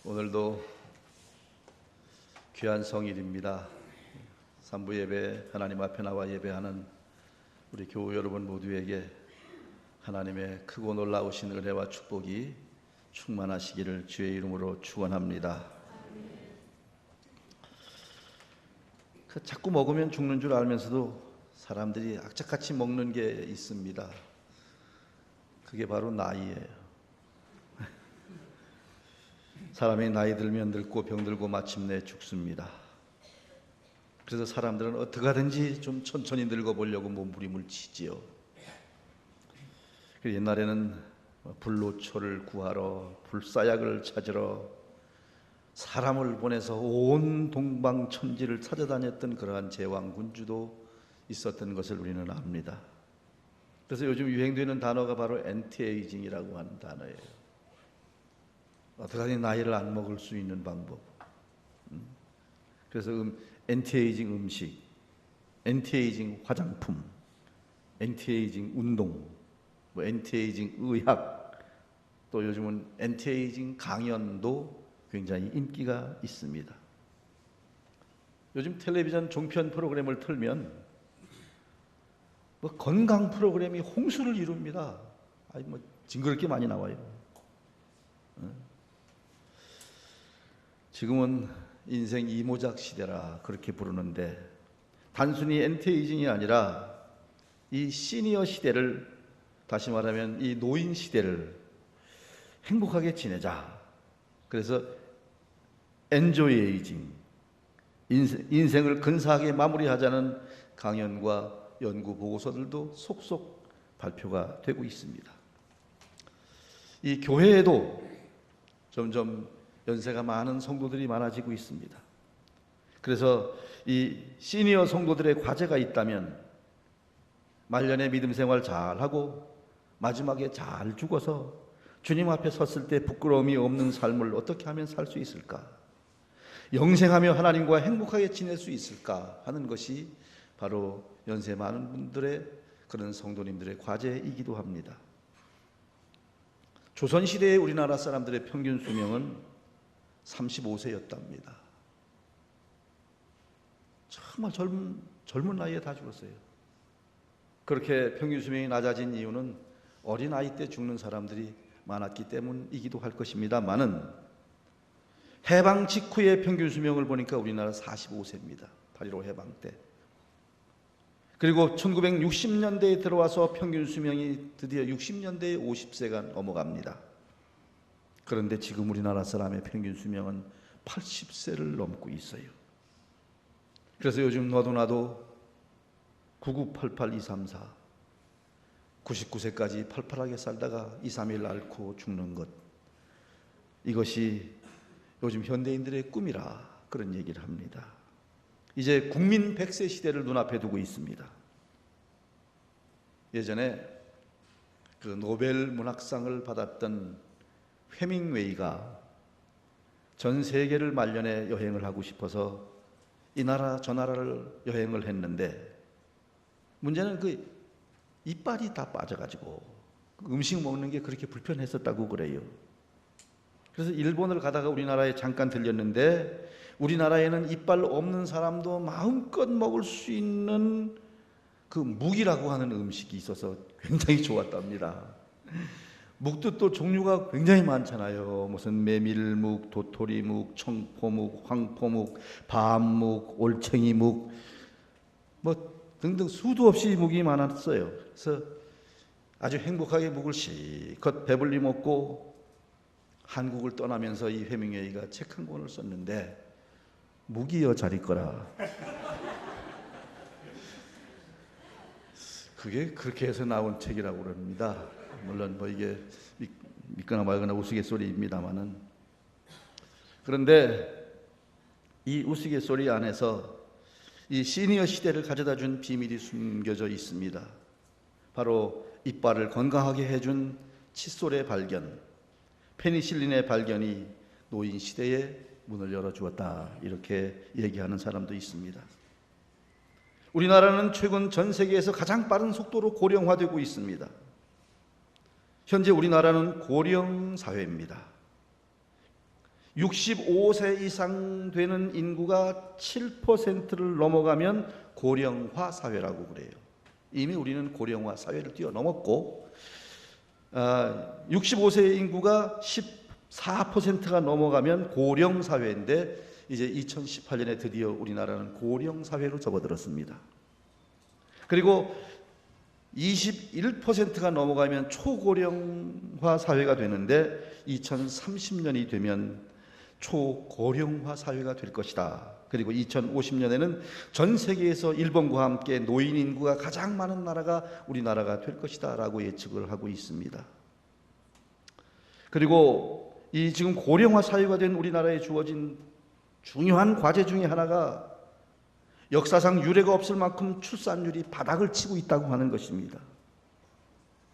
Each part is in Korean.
오늘도 귀한 성일입니다. 삼부 예배 하나님 앞에 나와 예배하는 우리 교우 여러분 모두에게 하나님의 크고 놀라우신 은혜와 축복이 충만하시기를 주의 이름으로 축원합니다. 자꾸 먹으면 죽는 줄 알면서도 사람들이 악착같이 먹는 게 있습니다. 그게 바로 나이예요. 사람이 나이 들면 늙고 병들고 마침내 죽습니다. 그래서 사람들은 어떻게 하든지 좀 천천히 늙어보려고 몸부림을 치지요. 옛날에는 불로초를 구하러 불사약을 찾으러 사람을 보내서 온 동방천지를 찾아다녔던 그러한 제왕군주도 있었던 것을 우리는 압니다. 그래서 요즘 유행되는 단어가 바로 엔티에이징이라고 하는 단어예요. 어떻게 하든 나이를 안 먹을 수 있는 방법. 그래서 엔티에이징 음식, 엔티에이징 화장품, 엔티에이징 운동, 엔티에이징 의학, 또 요즘은 엔티에이징 강연도 굉장히 인기가 있습니다. 요즘 텔레비전 종편 프로그램을 틀면 건강 프로그램이 홍수를 이룹니다. 징그럽게 많이 나와요. 지금은 인생 이모작 시대라 그렇게 부르는데, 단순히 엔티에이징이 아니라 이 시니어 시대를, 다시 말하면 이 노인 시대를 행복하게 지내자. 그래서 엔조이 에이징, 인생을 근사하게 마무리하자는 강연과 연구 보고서들도 속속 발표가 되고 있습니다. 이 교회에도 점점 연세가 많은 성도들이 많아지고 있습니다. 그래서 이 시니어 성도들의 과제가 있다면 말년에 믿음 생활 잘하고 마지막에 잘 죽어서 주님 앞에 섰을 때 부끄러움이 없는 삶을 어떻게 하면 살 수 있을까? 영생하며 하나님과 행복하게 지낼 수 있을까 하는 것이 바로 연세 많은 분들의, 그런 성도님들의 과제이기도 합니다. 조선시대의 우리나라 사람들의 평균 수명은 35세였답니다. 정말 젊은 나이에 다 죽었어요. 그렇게 평균 수명이 낮아진 이유는 어린 아이 때 죽는 사람들이 많았기 때문이기도 할 것입니다만은, 해방 직후의 평균 수명을 보니까 우리나라 45세입니다. 8.15 해방 때. 그리고 1960년대에 들어와서 평균 수명이 드디어 60년대에 50세가 넘어갑니다. 그런데 지금 우리나라 사람의 평균 수명은 80세를 넘고 있어요. 그래서 요즘 너도 나도 9988234, 99세까지 팔팔하게 살다가 2, 3일 앓고 죽는 것, 이것이 요즘 현대인들의 꿈이라 그런 얘기를 합니다. 이제 국민 100세 시대를 눈앞에 두고 있습니다. 예전에 그 노벨 문학상을 받았던 해밍웨이가 전 세계를 말년에 여행을 하고 싶어서 이 나라 저 나라를 여행을 했는데, 문제는 그 이빨이 다 빠져가지고 음식 먹는 게 그렇게 불편했었다고 그래요. 그래서 일본을 가다가 우리나라에 잠깐 들렸는데, 우리나라에는 이빨 없는 사람도 마음껏 먹을 수 있는 그 묵이라고 하는 음식이 있어서 굉장히 좋았답니다. 묵도 또 종류가 굉장히 많잖아요. 무슨 메밀묵, 도토리묵, 청포묵, 황포묵, 밤묵, 올챙이묵, 등등 수도 없이 묵이 많았어요. 그래서 아주 행복하게 묵을 실컷 배불리 먹고 한국을 떠나면서 이 해밍웨이가 책 한 권을 썼는데, 묵이여 잘 있거라. 그게 그렇게 해서 나온 책이라고 그럽니다. 물론 이게 믿거나 말거나 우스갯소리입니다만은, 그런데 이 우스갯소리 안에서 이 시니어 시대를 가져다 준 비밀이 숨겨져 있습니다. 바로 이빨을 건강하게 해준 칫솔의 발견, 페니실린의 발견이 노인 시대에 문을 열어주었다, 이렇게 얘기하는 사람도 있습니다. 우리나라는 최근 전 세계에서 가장 빠른 속도로 고령화되고 있습니다. 현재 우리나라는 고령 사회입니다. 65세 이상 되는 인구가 7%를 넘어가면 고령화 사회라고 그래요. 이미 우리는 고령화 사회를 뛰어넘었고 65세 인구가 14%가 넘어가면 고령 사회인데 이제 2018년에 드디어 우리나라는 고령 사회로 접어들었습니다. 그리고 21%가 넘어가면 초고령화 사회가 되는데 2030년이 되면 초고령화 사회가 될 것이다. 그리고 2050년에는 전 세계에서 일본과 함께 노인 인구가 가장 많은 나라가 우리나라가 될 것이다 라고 예측을 하고 있습니다. 그리고 이 지금 고령화 사회가 된 우리나라에 주어진 중요한 과제 중에 하나가 역사상 유례가 없을 만큼 출산율이 바닥을 치고 있다고 하는 것입니다.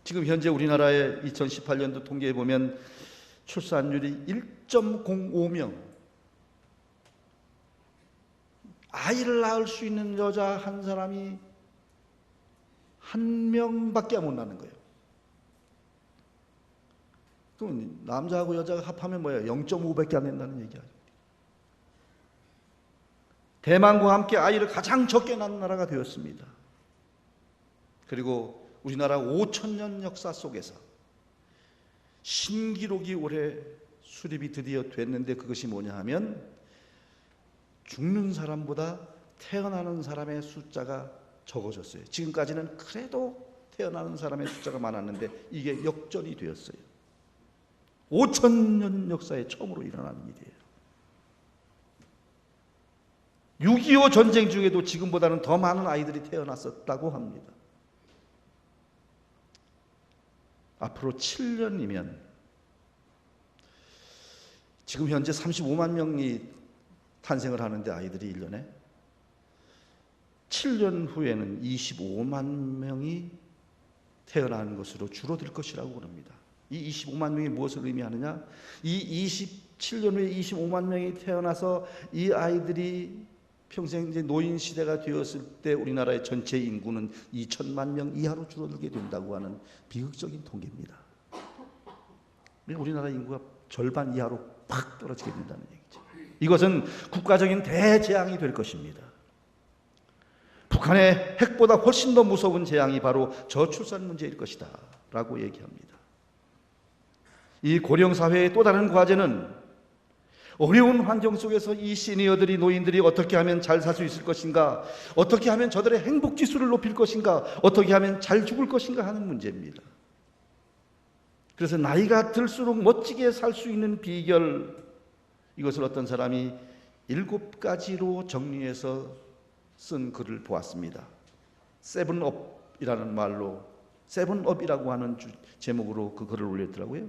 지금 현재 우리나라의 2018년도 통계에 보면 출산율이 1.05명, 아이를 낳을 수 있는 여자 한 사람이 한 명밖에 못 낳는 거예요. 그럼 남자하고 여자가 합하면 뭐예요? 0.5밖에 안 된다는 얘기야. 대만과 함께 아이를 가장 적게 낳는 나라가 되었습니다. 그리고 우리나라 5,000년 역사 속에서 신기록이 올해 수립이 드디어 됐는데 그것이 뭐냐 하면 죽는 사람보다 태어나는 사람의 숫자가 적어졌어요. 지금까지는 그래도 태어나는 사람의 숫자가 많았는데 이게 역전이 되었어요. 5,000년 역사에 처음으로 일어나는 일이에요. 6.25 전쟁 중에도 지금보다는 더 많은 아이들이 태어났었다고 합니다. 앞으로 7년이면 지금 현재 35만 명이 탄생을 하는데 아이들이 1년에 7년 후에는 25만 명이 태어나는 것으로 줄어들 것이라고 합니다. 이 25만 명이 무엇을 의미하느냐? 이 27년 후에 25만 명이 태어나서 이 아이들이 평생 이제 노인 시대가 되었을 때 우리나라의 전체 인구는 2천만 명 이하로 줄어들게 된다고 하는 비극적인 통계입니다. 우리나라 인구가 절반 이하로 팍 떨어지게 된다는 얘기죠. 이것은 국가적인 대재앙이 될 것입니다. 북한의 핵보다 훨씬 더 무서운 재앙이 바로 저출산 문제일 것이다 라고 얘기합니다. 이 고령사회의 또 다른 과제는 어려운 환경 속에서 이 시니어들이, 노인들이 어떻게 하면 잘 살 수 있을 것인가, 어떻게 하면 저들의 행복 지수를 높일 것인가, 어떻게 하면 잘 죽을 것인가 하는 문제입니다. 그래서 나이가 들수록 멋지게 살 수 있는 비결, 이것을 어떤 사람이 7가지로 정리해서 쓴 글을 보았습니다. 세븐업이라는 말로, 세븐업이라고 하는 제목으로 그 글을 올렸더라고요.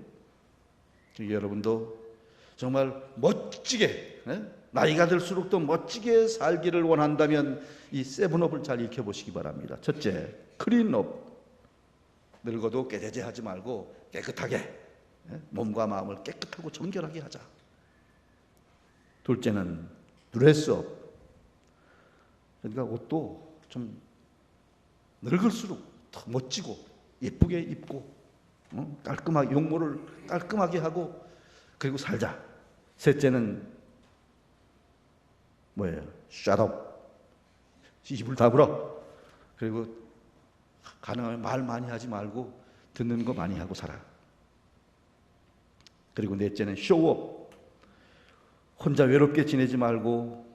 여러분도 정말 멋지게, 나이가 들수록 더 멋지게 살기를 원한다면 이 세븐업을 잘 익혀보시기 바랍니다. 첫째, 클린업. 늙어도 깨재재하지 말고 깨끗하게, 몸과 마음을 깨끗하고 정결하게 하자. 둘째는 드레스업. 그러니까 옷도 좀 늙을수록 더 멋지고 예쁘게 입고 깔끔하게, 용모를 깔끔하게 하고 그리고 살자. 셋째는 뭐예요? 샷업. 입을 다물어. 그리고 가능하면 말 많이 하지 말고 듣는 거 많이 하고 살아. 그리고 넷째는 쇼업. 혼자 외롭게 지내지 말고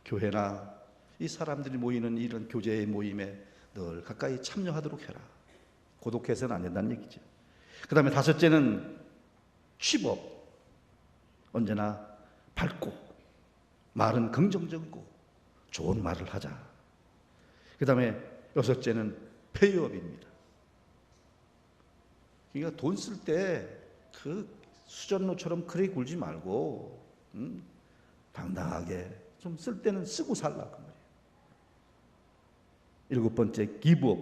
교회나 이 사람들이 모이는 이런 교제의 모임에 늘 가까이 참여하도록 해라. 고독해서는 안 된다는 얘기죠. 그 다음에 다섯째는 취업. 언제나 밝고 말은 긍정적이고 좋은 말을 하자. 그 다음에 여섯째는 페이업입니다. 그러니까 돈 쓸 때 그 수전노처럼 그리 굴지 말고 당당하게 좀 쓸 때는 쓰고 살라 그 말이에요. 일곱 번째, 기브업.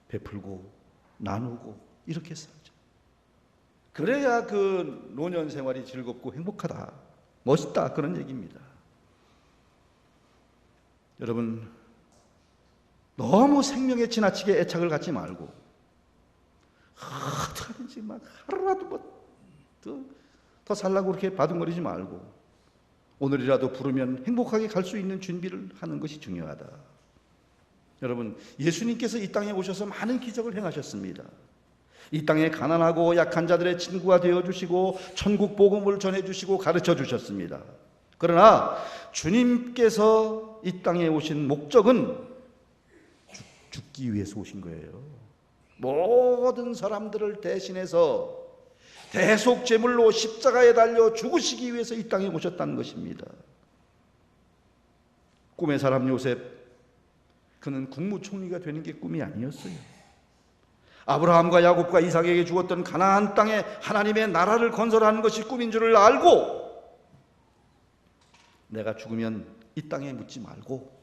베풀고 나누고 이렇게 살자. 그래야 그 노년 생활이 즐겁고 행복하다, 멋있다, 그런 얘기입니다. 여러분, 너무 생명에 지나치게 애착을 갖지 말고 어떡하든지 막 하루라도 뭐 더 살라고 그렇게 바둥거리지 말고 오늘이라도 부르면 행복하게 갈 수 있는 준비를 하는 것이 중요하다. 여러분, 예수님께서 이 땅에 오셔서 많은 기적을 행하셨습니다. 이 땅에 가난하고 약한 자들의 친구가 되어주시고 천국 복음을 전해주시고 가르쳐 주셨습니다. 그러나 주님께서 이 땅에 오신 목적은 죽기 위해서 오신 거예요. 모든 사람들을 대신해서 대속제물로 십자가에 달려 죽으시기 위해서 이 땅에 오셨다는 것입니다. 꿈의 사람 요셉, 그는 국무총리가 되는 게 꿈이 아니었어요. 아브라함과 야곱과 이삭에게 주었던 가나안 땅에 하나님의 나라를 건설하는 것이 꿈인 줄을 알고 내가 죽으면 이 땅에 묻지 말고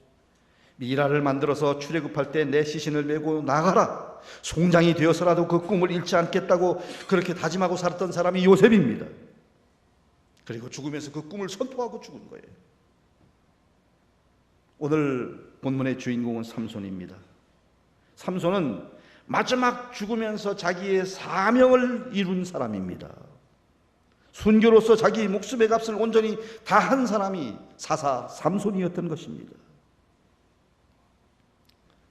미라를 만들어서 출애굽할 때 내 시신을 메고 나가라, 송장이 되어서라도 그 꿈을 잃지 않겠다고 그렇게 다짐하고 살았던 사람이 요셉입니다. 그리고 죽으면서 그 꿈을 선포하고 죽은 거예요. 오늘 본문의 주인공은 삼손입니다. 삼손은 마지막 죽으면서 자기의 사명을 이룬 사람입니다. 순교로서 자기 목숨의 값을 온전히 다한 사람이 사사 삼손이었던 것입니다.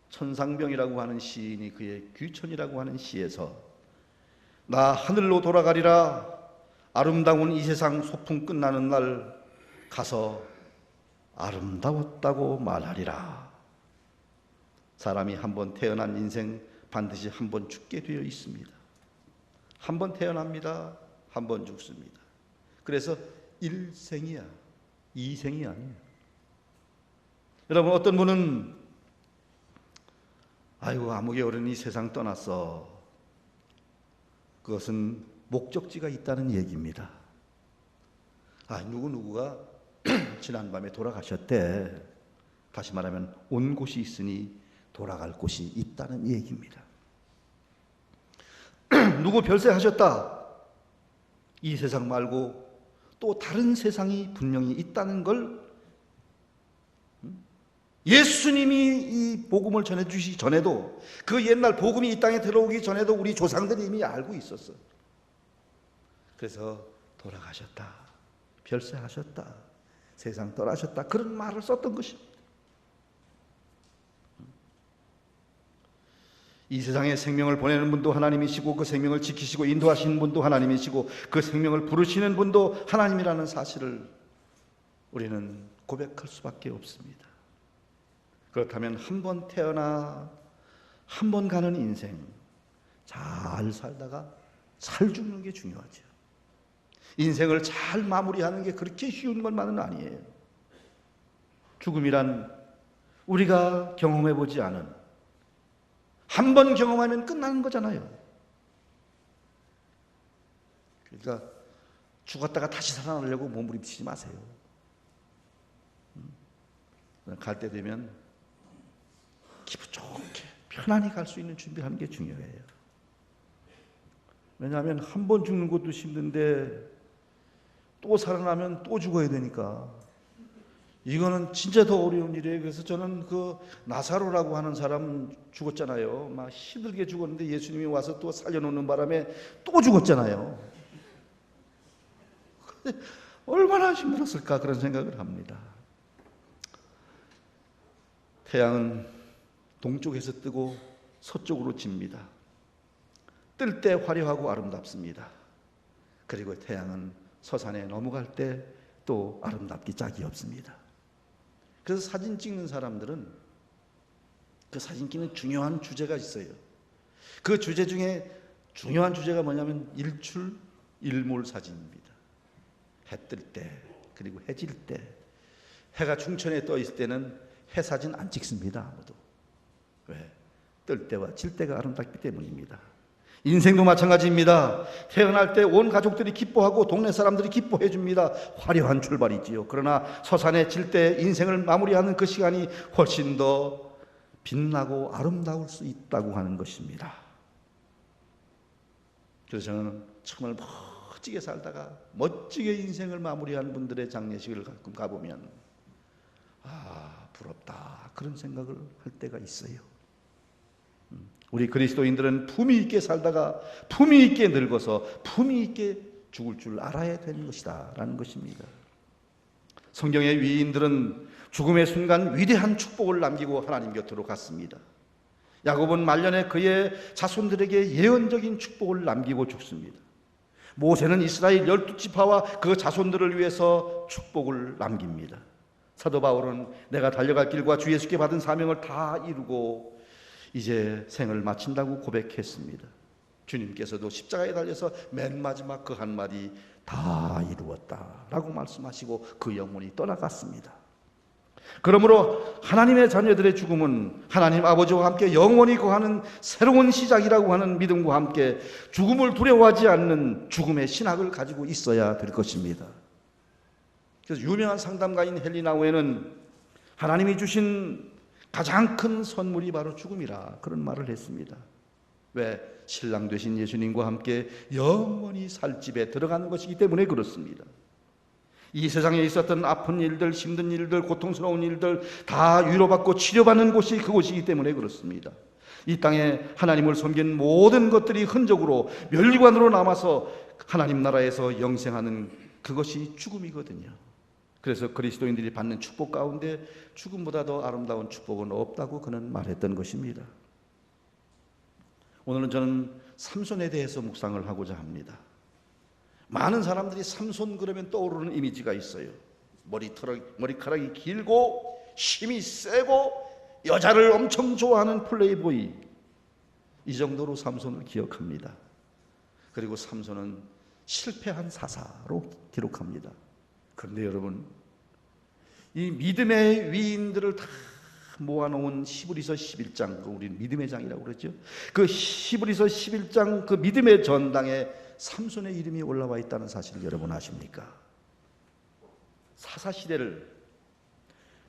천상병이라고 하는 시인이 그의 귀천이라고 하는 시에서 나 하늘로 돌아가리라, 아름다운 이 세상 소풍 끝나는 날 가서 아름다웠다고 말하리라. 사람이 한번 태어난 인생 반드시 한번 죽게 되어 있습니다. 한번 태어납니다. 한번 죽습니다. 그래서 일생이야, 이생이 아니에요. 여러분, 어떤 분은 아이고 아무개 어른이 세상 떠났어. 그것은 목적지가 있다는 얘기입니다. 누구누구가 지난밤에 돌아가셨대. 다시 말하면 온 곳이 있으니 돌아갈 곳이 있다는 얘기입니다. 누구 별세하셨다. 이 세상 말고 또 다른 세상이 분명히 있다는 걸 예수님이 이 복음을 전해주시기 전에도, 그 옛날 복음이 이 땅에 들어오기 전에도 우리 조상들이 이미 알고 있었어. 그래서 돌아가셨다, 별세하셨다, 세상 떠나셨다, 그런 말을 썼던 것입니다. 이 세상에 생명을 보내는 분도 하나님이시고 그 생명을 지키시고 인도하시는 분도 하나님이시고 그 생명을 부르시는 분도 하나님이라는 사실을 우리는 고백할 수밖에 없습니다. 그렇다면 한 번 태어나 한 번 가는 인생, 잘 살다가 잘 죽는 게 중요하죠. 인생을 잘 마무리하는 게 그렇게 쉬운 것만은 아니에요. 죽음이란 우리가 경험해보지 않은, 한 번 경험하면 끝나는 거잖아요. 그러니까 죽었다가 다시 살아나려고 몸부림치지 마세요. 갈 때 되면 기분 좋게 편안히 갈 수 있는 준비를 하는 게 중요해요. 왜냐하면 한 번 죽는 것도 힘든데 또 살아나면 또 죽어야 되니까 이거는 진짜 더 어려운 일이에요. 그래서 저는 그 나사로라고 하는 사람 죽었잖아요. 막 힘들게 죽었는데 예수님이 와서 또 살려놓는 바람에 또 죽었잖아요. 얼마나 힘들었을까 그런 생각을 합니다. 태양은 동쪽에서 뜨고 서쪽으로 집니다. 뜰 때 화려하고 아름답습니다. 그리고 태양은 서산에 넘어갈 때 또 아름답기 짝이 없습니다. 그래서 사진 찍는 사람들은 그 사진 찍는 중요한 주제가 있어요. 그 주제 중에 중요한 주제가 뭐냐면 일출, 일몰 사진입니다. 해 뜰 때, 그리고 해 질 때. 해가 중천에 떠 있을 때는 해 사진 안 찍습니다. 아무도. 왜? 뜰 때와 질 때가 아름답기 때문입니다. 인생도 마찬가지입니다. 태어날 때 온 가족들이 기뻐하고 동네 사람들이 기뻐해 줍니다. 화려한 출발이지요. 그러나 서산에 질 때 인생을 마무리하는 그 시간이 훨씬 더 빛나고 아름다울 수 있다고 하는 것입니다. 그래서 저는 정말 멋지게 살다가 멋지게 인생을 마무리한 분들의 장례식을 가끔 가보면 부럽다 그런 생각을 할 때가 있어요. 우리 그리스도인들은 품위 있게 살다가 품위 있게 늙어서 품위 있게 죽을 줄 알아야 되는 것이다 라는 것입니다. 성경의 위인들은 죽음의 순간 위대한 축복을 남기고 하나님 곁으로 갔습니다. 야곱은 말년에 그의 자손들에게 예언적인 축복을 남기고 죽습니다. 모세는 이스라엘 12지파와 그 자손들을 위해서 축복을 남깁니다. 사도 바울은 내가 달려갈 길과 주 예수께 받은 사명을 다 이루고 이제 생을 마친다고 고백했습니다. 주님께서도 십자가에 달려서 맨 마지막 그 한마디 다 이루었다 라고 말씀하시고 그 영혼이 떠나갔습니다. 그러므로 하나님의 자녀들의 죽음은 하나님 아버지와 함께 영원히 거하는 새로운 시작이라고 하는 믿음과 함께 죽음을 두려워하지 않는 죽음의 신학을 가지고 있어야 될 것입니다. 그래서 유명한 상담가인 헬리나 웨는 하나님이 주신 가장 큰 선물이 바로 죽음이라 그런 말을 했습니다. 왜? 신랑 되신 예수님과 함께 영원히 살 집에 들어가는 것이기 때문에 그렇습니다. 이 세상에 있었던 아픈 일들, 힘든 일들, 고통스러운 일들 다 위로받고 치료받는 곳이 그곳이기 때문에 그렇습니다. 이 땅에 하나님을 섬긴 모든 것들이 흔적으로 멸류관으로 남아서 하나님 나라에서 영생하는 그것이 죽음이거든요. 그래서 그리스도인들이 받는 축복 가운데 죽음보다 더 아름다운 축복은 없다고 그는 말했던 것입니다. 오늘은 저는 삼손에 대해서 묵상을 하고자 합니다. 많은 사람들이 삼손 그러면 떠오르는 이미지가 있어요. 머리카락이 길고 힘이 세고 여자를 엄청 좋아하는 플레이보이, 이 정도로 삼손을 기억합니다. 그리고 삼손은 실패한 사사로 기록합니다. 그런데 여러분, 이 믿음의 위인들을 다 모아놓은 히브리서 11장, 우리는 믿음의 장이라고 그러죠. 그 히브리서 11장 그 믿음의 전당에 삼손의 이름이 올라와 있다는 사실을 여러분 아십니까? 사사시대를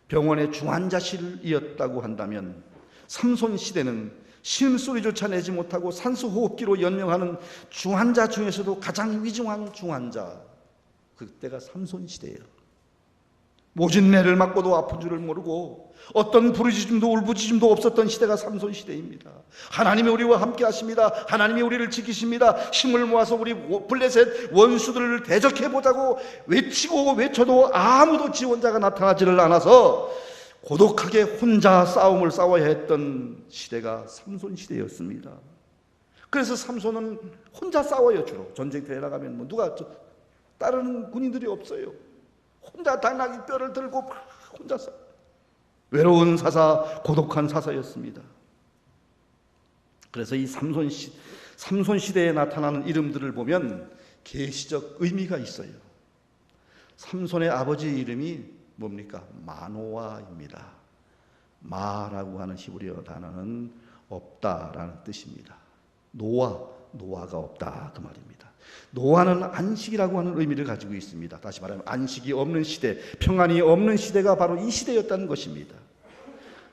병원의 중환자실이었다고 한다면 삼손 시대는 신음소리조차 내지 못하고 산소호흡기로 연명하는 중환자 중에서도 가장 위중한 중환자, 그때가 삼손 시대예요. 모진매를 맞고도 아픈 줄을 모르고 어떤 부르짖음도 울부짖음도 없었던 시대가 삼손 시대입니다. 하나님이 우리와 함께 하십니다. 하나님이 우리를 지키십니다. 힘을 모아서 우리 블레셋 원수들을 대적해보자고 외치고 외쳐도 아무도 지원자가 나타나지를 않아서 고독하게 혼자 싸움을 싸워야 했던 시대가 삼손 시대였습니다. 그래서 삼손은 혼자 싸워요. 주로 전쟁터에 나가면 뭐 누가 따르는 군인들이 없어요. 혼자 당나귀 뼈를 들고 혼자 싸워. 외로운 사사, 고독한 사사였습니다. 그래서 이 삼손 시대에 나타나는 이름들을 보면 계시적 의미가 있어요. 삼손의 아버지 이름이 뭡니까? 마노아입니다. 마라고 하는 히브리어 단어는 없다라는 뜻입니다. 노아가 없다 그 말입니다. 노아는 안식이라고 하는 의미를 가지고 있습니다. 다시 말하면 안식이 없는 시대, 평안이 없는 시대가 바로 이 시대였다는 것입니다.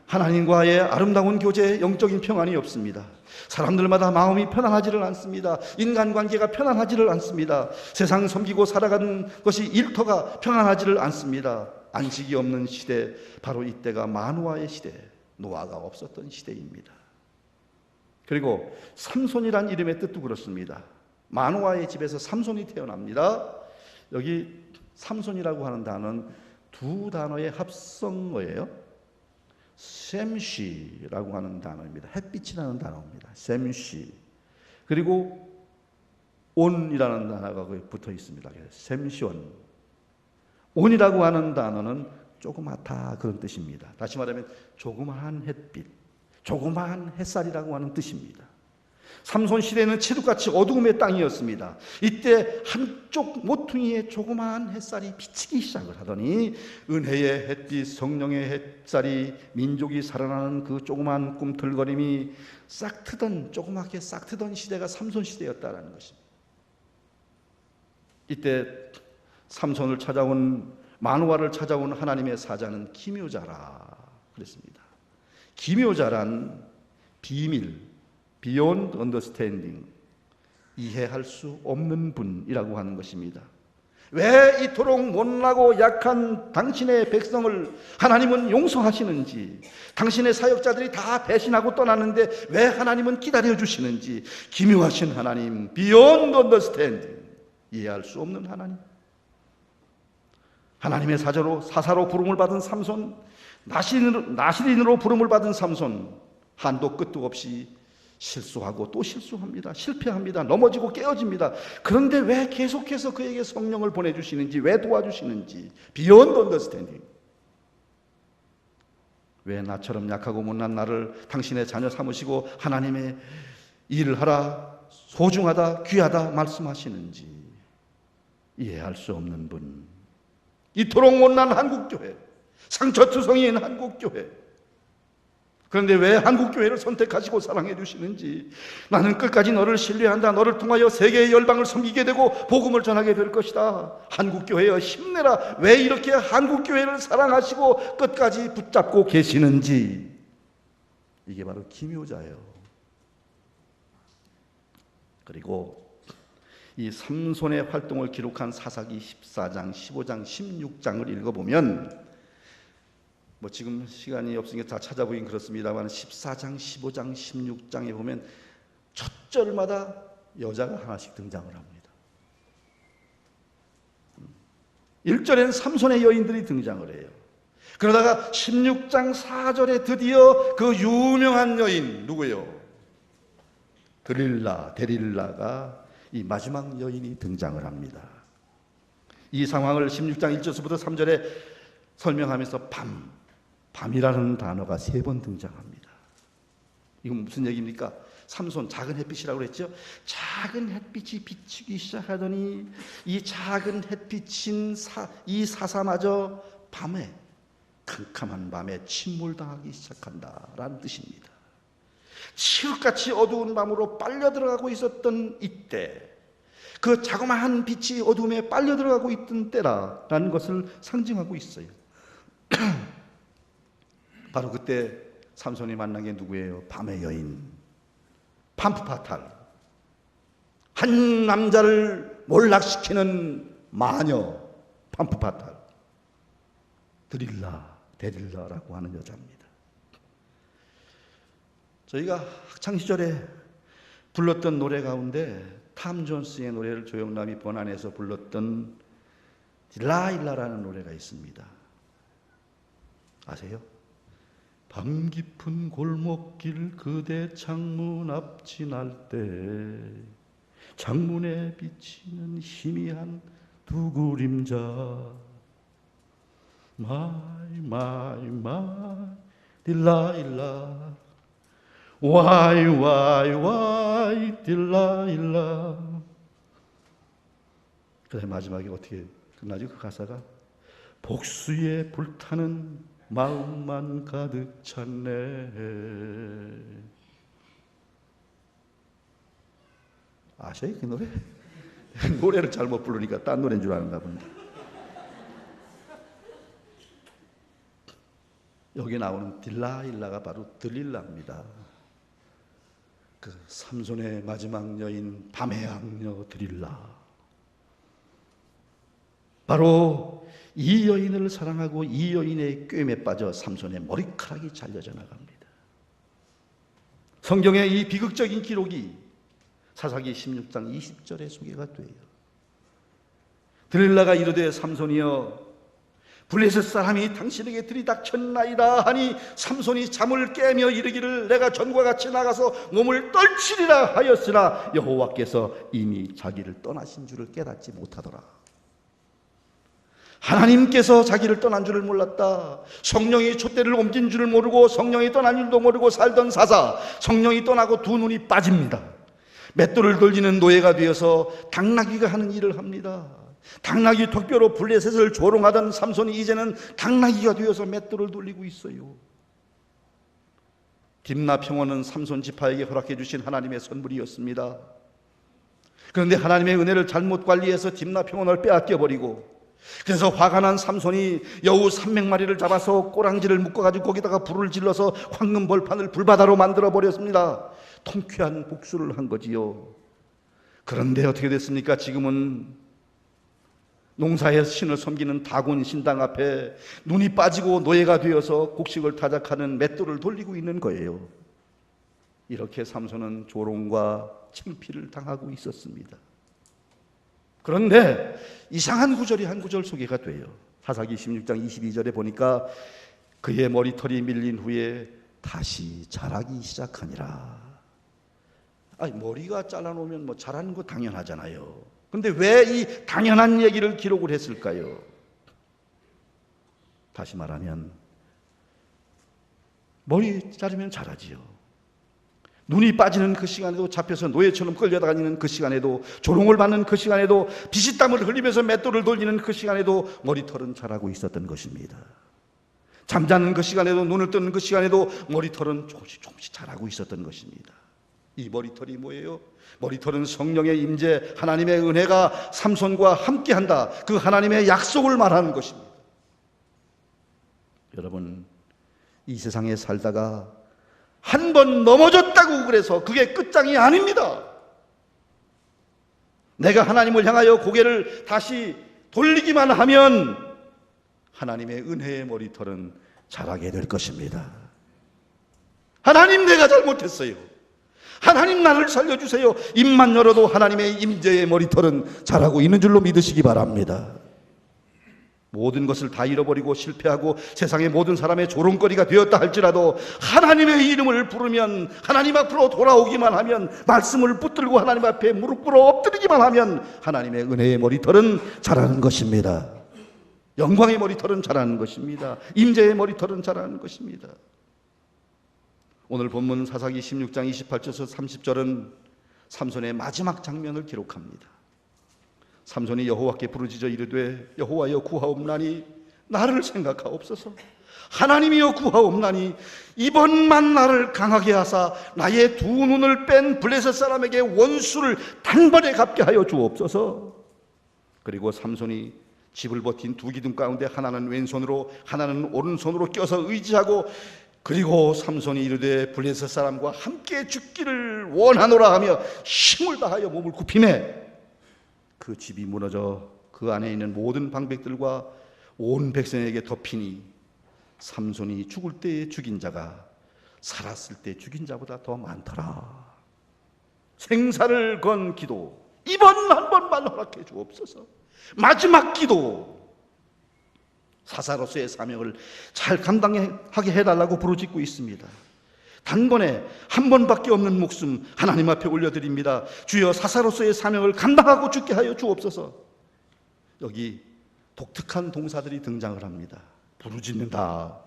하나님과의 아름다운 교제, 영적인 평안이 없습니다. 사람들마다 마음이 편안하지를 않습니다. 인간관계가 편안하지를 않습니다. 세상 섬기고 살아가는 것이 일터가 편안하지를 않습니다. 안식이 없는 시대, 바로 이때가 마노아의 시대, 노아가 없었던 시대입니다. 그리고 삼손이란 이름의 뜻도 그렇습니다. 마노아의 집에서 삼손이 태어납니다. 여기 삼손이라고 하는 단어는 두 단어의 합성어예요. 샘시라고 하는 단어입니다. 햇빛이라는 단어입니다. 샘시. 그리고 온이라는 단어가 거기 붙어 있습니다. 샘시온. 온이라고 하는 단어는 조그맣다 그런 뜻입니다. 다시 말하면 조그마한 햇빛, 조그마한 햇살이라고 하는 뜻입니다. 삼손 시대는 칠흑같이 어두움의 땅이었습니다. 이때 한쪽 모퉁이에 조그마한 햇살이 비치기 시작을 하더니 은혜의 햇빛, 성령의 햇살이 민족이 살아나는 그 조그마한 꿈틀거림이 조그맣게 싹트던 시대가 삼손 시대였다는 것입니다. 이때 삼손을 찾아온 마노아를 찾아온 하나님의 사자는 기묘자라 그랬습니다. 기묘자란 비밀, Beyond understanding, 이해할 수 없는 분이라고 하는 것입니다. 왜 이토록 못나고 약한 당신의 백성을 하나님은 용서하시는지, 당신의 사역자들이 다 배신하고 떠나는데 왜 하나님은 기다려주시는지, 기묘하신 하나님, Beyond understanding, 이해할 수 없는 하나님. 하나님의 사사로 부름을 받은 삼손, 나시린으로 부름을 받은 삼손, 한도 끝도 없이 실수하고 또 실수합니다. 실패합니다. 넘어지고 깨어집니다. 그런데 왜 계속해서 그에게 성령을 보내주시는지, 왜 도와주시는지, beyond understanding. 왜 나처럼 약하고 못난 나를 당신의 자녀 삼으시고 하나님의 일을 하라, 소중하다, 귀하다 말씀하시는지 이해할 수 없는 분. 이토록 못난 한국교회, 상처투성이인 한국교회. 그런데 왜 한국교회를 선택하시고 사랑해 주시는지, 나는 끝까지 너를 신뢰한다, 너를 통하여 세계의 열방을 섬기게 되고 복음을 전하게 될 것이다, 한국교회여 힘내라. 왜 이렇게 한국교회를 사랑하시고 끝까지 붙잡고 계시는지, 이게 바로 기묘자예요. 그리고 이 삼손의 활동을 기록한 사사기 14장, 15장, 16장을 읽어보면, 지금 시간이 없으니까 다 찾아보긴 그렇습니다만 14장, 15장, 16장에 보면 첫 절마다 여자가 하나씩 등장을 합니다. 1절에는 삼손의 여인들이 등장을 해요. 그러다가 16장 4절에 드디어 그 유명한 여인, 누구예요? 데릴라가 이 마지막 여인이 등장을 합니다. 이 상황을 16장 1절부터 3절에 설명하면서 밤이라는 단어가 3번 등장합니다. 이건 무슨 얘기입니까? 삼손, 작은 햇빛이라고 그랬죠? 작은 햇빛이 비치기 시작하더니 이 작은 햇빛인 이 사사마저 밤에, 캄캄한 밤에 침몰당하기 시작한다라는 뜻입니다. 칠흑같이 어두운 밤으로 빨려 들어가고 있었던 이때, 그 자그마한 빛이 어둠에 빨려 들어가고 있던 때라는 것을 상징하고 있어요. 바로 그때 삼손이 만난 게 누구예요? 밤의 여인, 판프파탈. 한 남자를 몰락시키는 마녀, 판프파탈. 데릴라라고 하는 여자입니다. 저희가 학창시절에 불렀던 노래 가운데 탐 존스의 노래를 조영남이 번안해서 불렀던 딜라일라라는 노래가 있습니다. 아세요? 밤 깊은 골목길 그대 창문 앞 지날 때 창문에 비치는 희미한 두 그림자 My 딜라일라 Why 딜라일라. 그다음에 마지막에 어떻게 끝나죠? 그 가사가 복수에 불타는 마음만 가득 찼네. 아세요 그 노래? 노래를 잘못 부르니까 딴 노래인 줄 아는가 본데. 여기 나오는 딜라일라가 바로 들릴라입니다. 그 삼손의 마지막 여인, 밤의 악녀 드릴라. 바로 이 여인을 사랑하고 이 여인의 꾀임에 빠져 삼손의 머리카락이 잘려져 나갑니다. 성경의 이 비극적인 기록이 사사기 16장 20절에 소개가 돼요. 드릴라가 이르되 삼손이여 블레셋 사람이 당신에게 들이닥쳤나이다 하니 삼손이 잠을 깨며 이르기를 내가 전과 같이 나가서 몸을 떨치리라 하였으나 여호와께서 이미 자기를 떠나신 줄을 깨닫지 못하더라. 하나님께서 자기를 떠난 줄을 몰랐다. 성령이 촛대를 옮긴 줄을 모르고 성령이 떠난 줄도 모르고 살던 사사, 성령이 떠나고 두 눈이 빠집니다. 맷돌을 돌리는 노예가 되어서 당나귀가 하는 일을 합니다. 당나귀 턱뼈로 블레셋을 조롱하던 삼손이 이제는 당나귀가 되어서 맷돌을 돌리고 있어요. 딥나 평원은 삼손 지파에게 허락해 주신 하나님의 선물이었습니다. 그런데 하나님의 은혜를 잘못 관리해서 딥나 평원을 빼앗겨 버리고, 그래서 화가 난 삼손이 여우 300마리를 잡아서 꼬랑지를 묶어가지고 거기다가 불을 질러서 황금 벌판을 불바다로 만들어 버렸습니다. 통쾌한 복수를 한 거지요. 그런데 어떻게 됐습니까? 지금은 농사의 신을 섬기는 다곤 신당 앞에 눈이 빠지고 노예가 되어서 곡식을 타작하는 맷돌을 돌리고 있는 거예요. 이렇게 삼손은 조롱과 창피를 당하고 있었습니다. 그런데 이상한 구절이 한 구절 소개가 돼요. 사사기 16장 22절에 보니까 그의 머리털이 밀린 후에 다시 자라기 시작하니라. 아니, 머리가 잘라놓으면 뭐 자라는 거 당연하잖아요. 근데 왜 이 당연한 얘기를 기록을 했을까요? 다시 말하면 머리 자르면 자라지요. 눈이 빠지는 그 시간에도, 잡혀서 노예처럼 끌려다니는 그 시간에도, 조롱을 받는 그 시간에도, 피시땀을 흘리면서 맷돌을 돌리는 그 시간에도 머리털은 자라고 있었던 것입니다. 잠자는 그 시간에도, 눈을 뜨는 그 시간에도 머리털은 조금씩 조금씩 자라고 있었던 것입니다. 이 머리털이 뭐예요? 머리털은 성령의 임재, 하나님의 은혜가 삼손과 함께한다, 그 하나님의 약속을 말하는 것입니다. 여러분, 이 세상에 살다가 한 번 넘어졌다고 그래서 그게 끝장이 아닙니다. 내가 하나님을 향하여 고개를 다시 돌리기만 하면 하나님의 은혜의 머리털은 자라게 될 것입니다. 하나님, 내가 잘못했어요. 하나님, 나를 살려주세요. 입만 열어도 하나님의 임재의 머리털은 자라고 있는 줄로 믿으시기 바랍니다. 모든 것을 다 잃어버리고 실패하고 세상의 모든 사람의 조롱거리가 되었다 할지라도 하나님의 이름을 부르면, 하나님 앞으로 돌아오기만 하면, 말씀을 붙들고 하나님 앞에 무릎 꿇어 엎드리기만 하면 하나님의 은혜의 머리털은 자라는 것입니다. 영광의 머리털은 자라는 것입니다. 임재의 머리털은 자라는 것입니다. 오늘 본문 사사기 16장 28절에서 30절은 삼손의 마지막 장면을 기록합니다. 삼손이 여호와께 부르짖어 이르되 여호와여 구하옵나니 나를 생각하옵소서. 하나님이여 구하옵나니 이번만 나를 강하게 하사 나의 두 눈을 뺀 블레셋 사람에게 원수를 단번에 갚게 하여 주옵소서. 그리고 삼손이 집을 버틴 두 기둥 가운데 하나는 왼손으로 하나는 오른손으로 껴서 의지하고, 그리고 삼손이 이르되 블레셋 사람과 함께 죽기를 원하노라 하며 힘을 다하여 몸을 굽히매 그 집이 무너져 그 안에 있는 모든 방백들과 온 백성에게 덮이니 삼손이 죽을 때에 죽인 자가 살았을 때 죽인 자보다 더 많더라. 생사를 건 기도, 이번 한 번만 허락해 주옵소서. 마지막 기도, 사사로서의 사명을 잘 감당하게 해달라고 부르짖고 있습니다. 단번에 한 번밖에 없는 목숨 하나님 앞에 올려드립니다. 주여, 사사로서의 사명을 감당하고 죽게 하여 주옵소서. 여기 독특한 동사들이 등장을 합니다. 부르짖는다.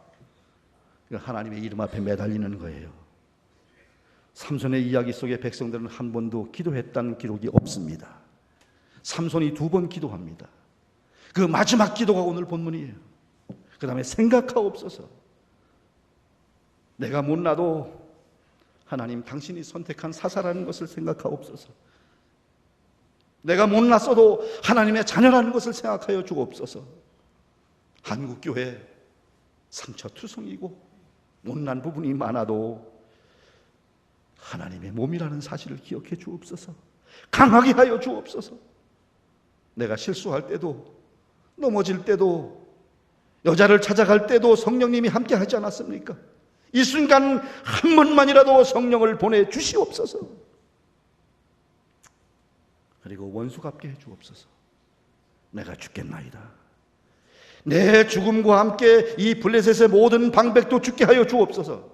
하나님의 이름 앞에 매달리는 거예요. 삼손의 이야기 속에 백성들은 한 번도 기도했다는 기록이 없습니다. 삼손이 두 번 기도합니다. 그 마지막 기도가 오늘 본문이에요. 그 다음에 생각하옵소서. 내가 못나도 하나님, 당신이 선택한 사사라는 것을 생각하옵소서. 내가 못났어도 하나님의 자녀라는 것을 생각하여 주옵소서. 한국교회 상처투성이고 못난 부분이 많아도 하나님의 몸이라는 사실을 기억해 주옵소서. 강하게 하여 주옵소서. 내가 실수할 때도, 넘어질 때도, 여자를 찾아갈 때도 성령님이 함께 하지 않았습니까? 이 순간 한 번만이라도 성령을 보내주시옵소서. 그리고 원수 갚게 해주옵소서. 내가 죽겠나이다. 내 죽음과 함께 이 블레셋의 모든 방백도 죽게 하여 주옵소서.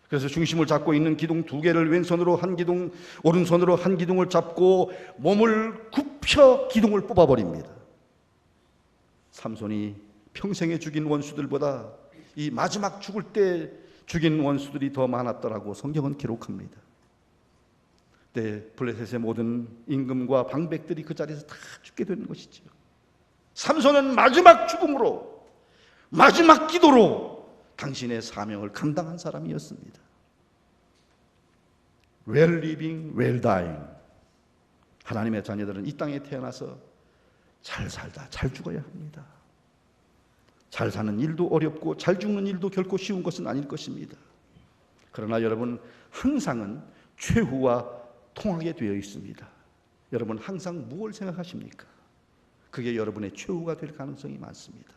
그래서 중심을 잡고 있는 기둥 두 개를 왼손으로 한 기둥, 오른손으로 한 기둥을 잡고 몸을 굽혀 기둥을 뽑아버립니다. 삼손이 평생에 죽인 원수들보다 이 마지막 죽을 때 죽인 원수들이 더 많았더라고 성경은 기록합니다. 그때 블레셋의 모든 임금과 방백들이 그 자리에서 다 죽게 되는 것이죠. 삼손은 마지막 죽음으로, 마지막 기도로 당신의 사명을 감당한 사람이었습니다. Well living, well dying. 하나님의 자녀들은 이 땅에 태어나서 잘 살다 잘 죽어야 합니다. 잘 사는 일도 어렵고 잘 죽는 일도 결코 쉬운 것은 아닐 것입니다. 그러나 여러분, 항상은 최후와 통하게 되어 있습니다. 여러분 항상 무엇을 생각하십니까? 그게 여러분의 최후가 될 가능성이 많습니다.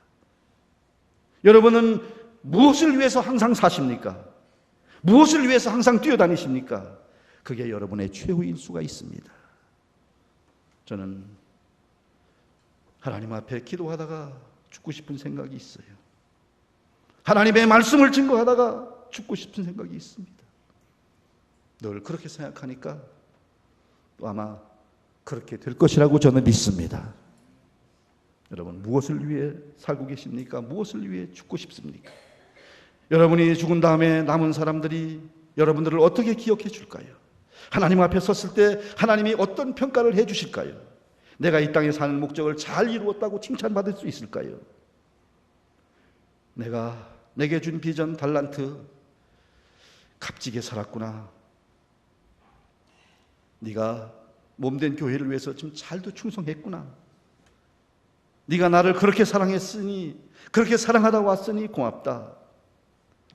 여러분은 무엇을 위해서 항상 사십니까? 무엇을 위해서 항상 뛰어다니십니까? 그게 여러분의 최후일 수가 있습니다. 저는 하나님 앞에 기도하다가 죽고 싶은 생각이 있어요. 하나님의 말씀을 증거하다가 죽고 싶은 생각이 있습니다. 늘 그렇게 생각하니까 또 아마 그렇게 될 것이라고 저는 믿습니다. 여러분, 무엇을 위해 살고 계십니까? 무엇을 위해 죽고 싶습니까? 여러분이 죽은 다음에 남은 사람들이 여러분들을 어떻게 기억해 줄까요? 하나님 앞에 섰을 때 하나님이 어떤 평가를 해 주실까요? 내가 이 땅에 사는 목적을 잘 이루었다고 칭찬받을 수 있을까요? 내게 준 비전 달란트 값지게 살았구나. 네가 몸된 교회를 위해서 좀 잘도 충성했구나. 네가 나를 그렇게 사랑했으니, 그렇게 사랑하다 왔으니 고맙다.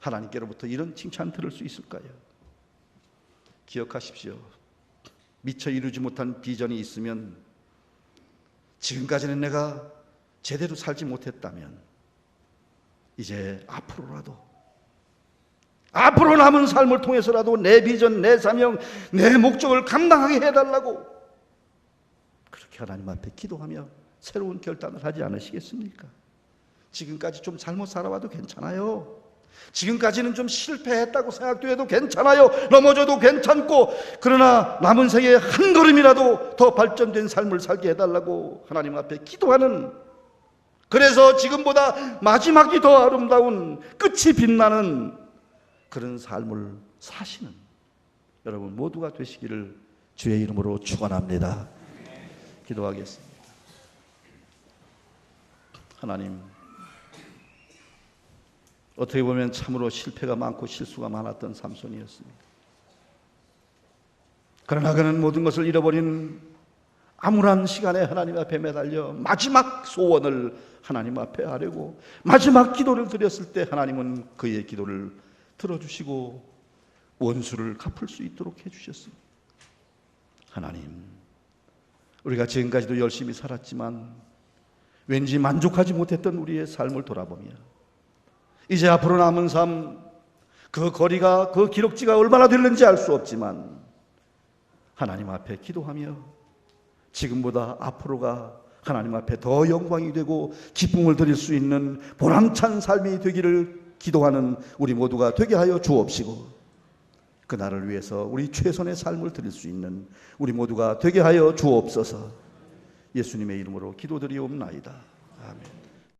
하나님께로부터 이런 칭찬 들을 수 있을까요? 기억하십시오. 미처 이루지 못한 비전이 있으면, 지금까지는 내가 제대로 살지 못했다면 이제 앞으로 남은 삶을 통해서라도 내 비전, 내 사명, 내 목적을 감당하게 해달라고 그렇게 하나님 앞에 기도하며 새로운 결단을 하지 않으시겠습니까? 지금까지 좀 잘못 살아와도 괜찮아요. 지금까지는 좀 실패했다고 생각돼도 괜찮아요. 넘어져도 괜찮고, 그러나 남은 생에 한 걸음이라도 더 발전된 삶을 살게 해달라고 하나님 앞에 기도하는, 그래서 지금보다 마지막이 더 아름다운, 끝이 빛나는 그런 삶을 사시는 여러분 모두가 되시기를 주의 이름으로 축원합니다. 기도하겠습니다. 하나님, 어떻게 보면 참으로 실패가 많고 실수가 많았던 삼손이었습니다. 그러나 그는 모든 것을 잃어버린 암울한 시간에 하나님 앞에 매달려 마지막 소원을 하나님 앞에 하려고 마지막 기도를 드렸을 때 하나님은 그의 기도를 들어주시고 원수를 갚을 수 있도록 해주셨습니다. 하나님, 우리가 지금까지도 열심히 살았지만 왠지 만족하지 못했던 우리의 삶을 돌아보며 이제 앞으로 남은 삶, 그 거리가, 그 기록지가 얼마나 될는지 알 수 없지만 하나님 앞에 기도하며 지금보다 앞으로가 하나님 앞에 더 영광이 되고 기쁨을 드릴 수 있는 보람찬 삶이 되기를 기도하는 우리 모두가 되게 하여 주옵시고, 그날을 위해서 우리 최선의 삶을 드릴 수 있는 우리 모두가 되게 하여 주옵소서. 예수님의 이름으로 기도드리옵나이다. 아멘.